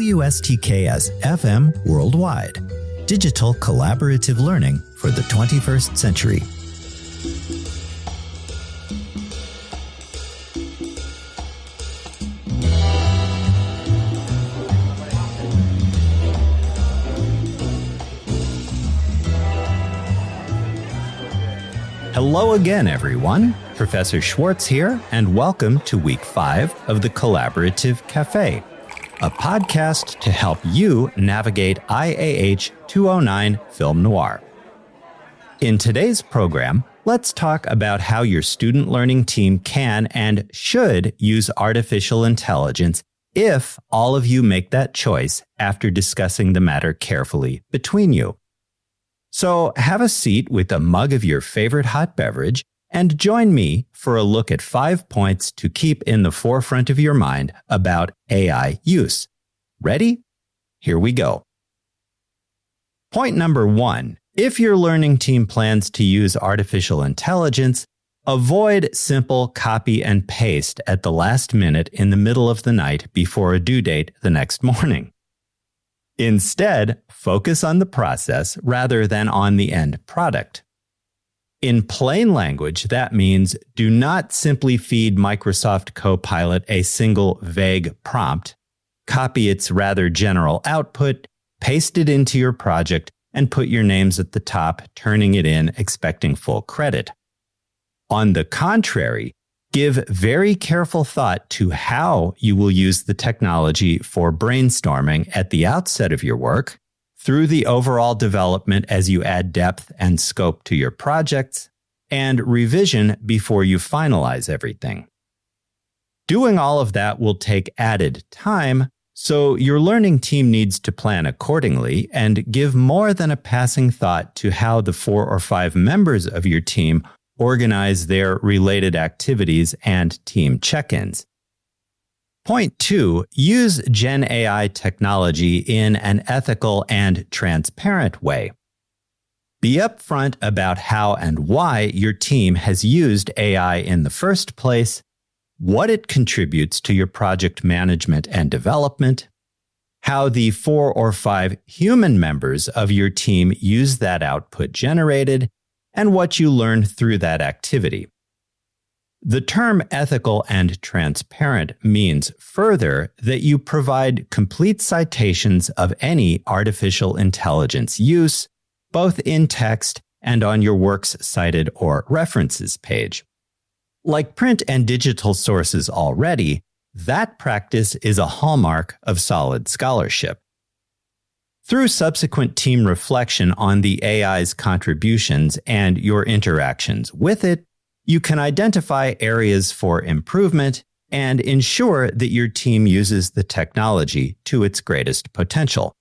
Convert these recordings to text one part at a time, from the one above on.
WSTKS-FM Worldwide. Digital collaborative learning for the 21st century. Hello again, everyone. Professor Schwartz here, and welcome to Week 5 of the Collaborative Café, a podcast to help you navigate IAH 209 Film Noir. In today's program, let's talk about how your student learning team can and should use artificial intelligence if all of you make that choice after discussing the matter carefully between you. So have a seat with a mug of your favorite hot beverage and join me for a look at 5 points to keep in the forefront of your mind about AI use. Ready? Here we go. Point number 1. If your learning team plans to use artificial intelligence, avoid simple copy and paste at the last minute in the middle of the night before a due date the next morning. Instead, focus on the process rather than on the end product. In plain language, that means do not simply feed Microsoft Copilot a single vague prompt, copy its rather general output, paste it into your project, and put your names at the top, turning it in, expecting full credit. On the contrary, give very careful thought to how you will use the technology for brainstorming at the outset of your work, through the overall development as you add depth and scope to your projects, and revision before you finalize everything. Doing all of that will take added time, so your learning team needs to plan accordingly and give more than a passing thought to how the 4 or 5 members of your team organize their related activities and team check-ins. Point 2, use Gen AI technology in an ethical and transparent way. Be upfront about how and why your team has used AI in the first place, what it contributes to your project management and development, how the 4 or 5 human members of your team use that output generated, and what you learned through that activity. The term ethical and transparent means further that you provide complete citations of any artificial intelligence use, both in text and on your works cited or references page. Like print and digital sources already, that practice is a hallmark of solid scholarship. Through subsequent team reflection on the AI's contributions and your interactions with it, you can identify areas for improvement and ensure that your team uses the technology to its greatest potential.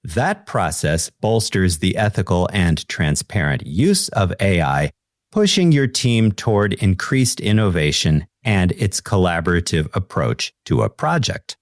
That process bolsters the ethical and transparent use of AI, pushing your team toward increased innovation and its collaborative approach to a project.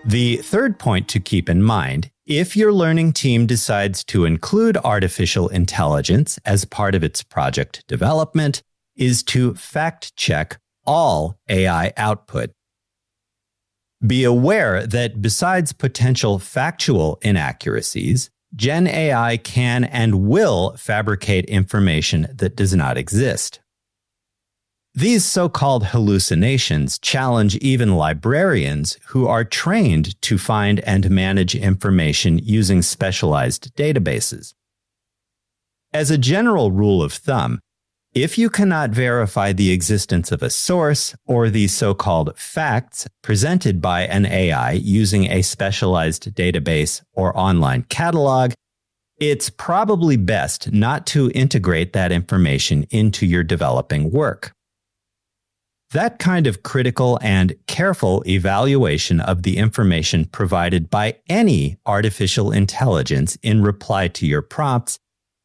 The third point to keep in mind, if your learning team decides to include artificial intelligence as part of its project development, is to fact-check all AI output. Be aware that besides potential factual inaccuracies, Gen AI can and will fabricate information that does not exist. These so-called hallucinations challenge even librarians who are trained to find and manage information using specialized databases. As a general rule of thumb, if you cannot verify the existence of a source or the so-called facts presented by an AI using a specialized database or online catalog, it's probably best not to integrate that information into your developing work. That kind of critical and careful evaluation of the information provided by any artificial intelligence in reply to your prompts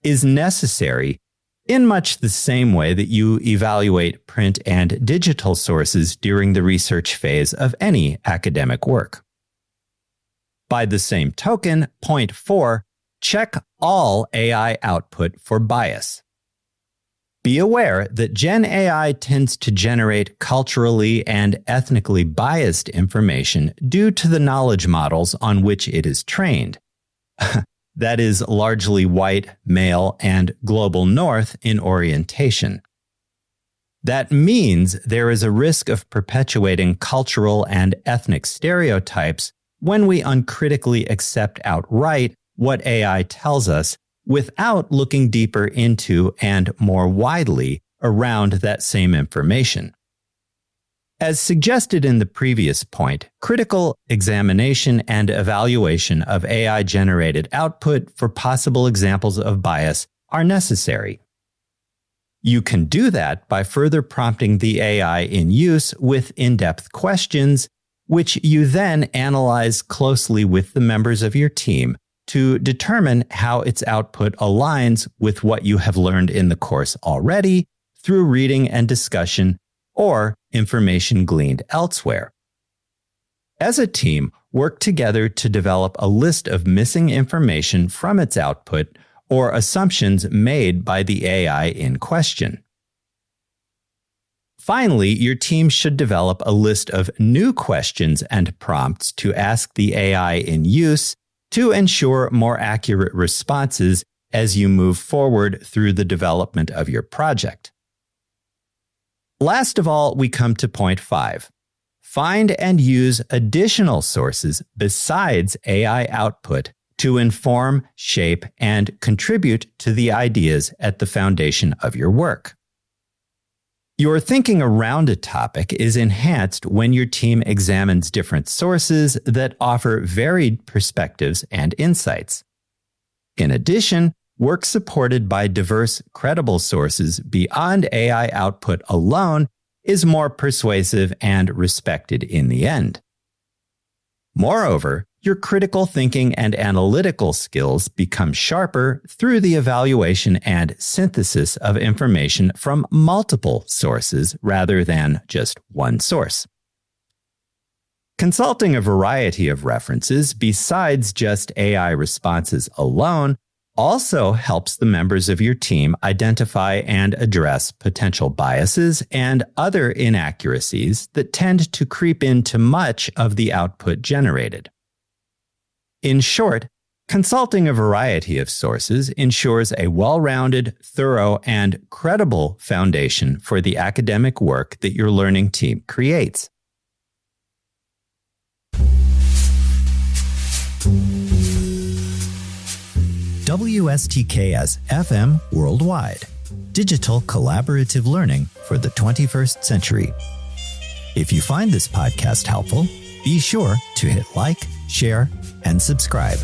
is necessary in much the same way that you evaluate print and digital sources during the research phase of any academic work. By the same token, point 4, check all AI output for bias. Be aware that Gen AI tends to generate culturally and ethnically biased information due to the knowledge models on which it is trained. That is largely white, male, and global north in orientation. That means there is a risk of perpetuating cultural and ethnic stereotypes when we uncritically accept outright what AI tells us without looking deeper into and more widely around that same information. As suggested in the previous point, critical examination and evaluation of AI-generated output for possible examples of bias are necessary. You can do that by further prompting the AI in use with in-depth questions, which you then analyze closely with the members of your team to determine how its output aligns with what you have learned in the course already through reading and discussion or information gleaned elsewhere. As a team, work together to develop a list of missing information from its output or assumptions made by the AI in question. Finally, your team should develop a list of new questions and prompts to ask the AI in use to ensure more accurate responses as you move forward through the development of your project. Last of all, we come to point 5. Find and use additional sources besides AI output to inform, shape, and contribute to the ideas at the foundation of your work. Your thinking around a topic is enhanced when your team examines different sources that offer varied perspectives and insights. In addition, work supported by diverse, credible sources beyond AI output alone is more persuasive and respected in the end. Moreover, your critical thinking and analytical skills become sharper through the evaluation and synthesis of information from multiple sources rather than just one source. Consulting a variety of references besides just AI responses alone also helps the members of your team identify and address potential biases and other inaccuracies that tend to creep into much of the output generated. In short, consulting a variety of sources ensures a well-rounded, thorough, and credible foundation for the academic work that your learning team creates. WSTKS-FM Worldwide. Digital collaborative learning for the 21st century. If you find this podcast helpful, be sure to hit like, share, and subscribe.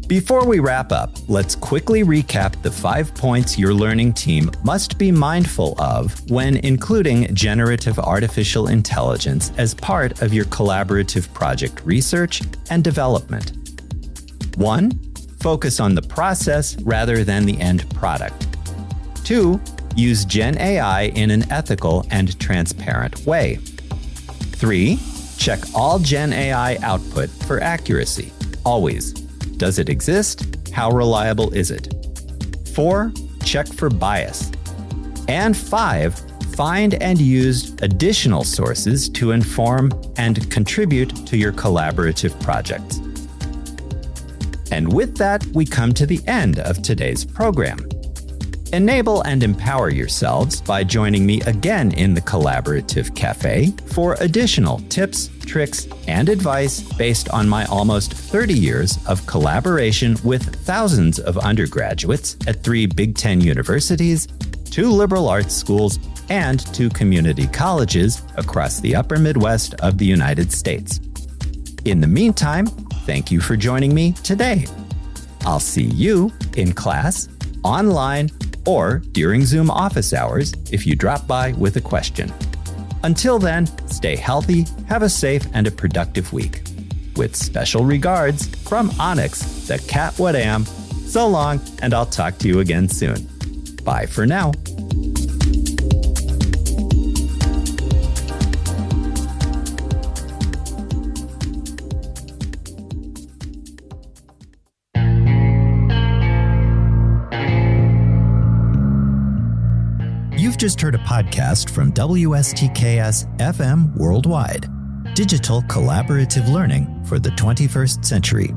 Before we wrap up, let's quickly recap the 5 points your learning team must be mindful of when including generative artificial intelligence as part of your collaborative project research and development. 1. Focus on the process rather than the end product. 2. Use Gen AI in an ethical and transparent way. 3. Check all Gen AI output for accuracy, always. Does it exist? How reliable is it? 4. Check for bias. And 5. Find and use additional sources to inform and contribute to your collaborative projects. And with that, we come to the end of today's program. Enable and empower yourselves by joining me again in the Collaborative Café for additional tips, tricks, and advice based on my almost 30 years of collaboration with thousands of undergraduates at 3 Big Ten universities, 2 liberal arts schools, and 2 community colleges across the upper Midwest of the United States. In the meantime, thank you for joining me today. I'll see you in class, online, or during Zoom office hours if you drop by with a question. Until then, stay healthy, have a safe and a productive week. With special regards from Onyx, the cat what am. So long, and I'll talk to you again soon. Bye for now. You've just heard a podcast from WSTKS-FM Worldwide, digital collaborative learning for the 21st century.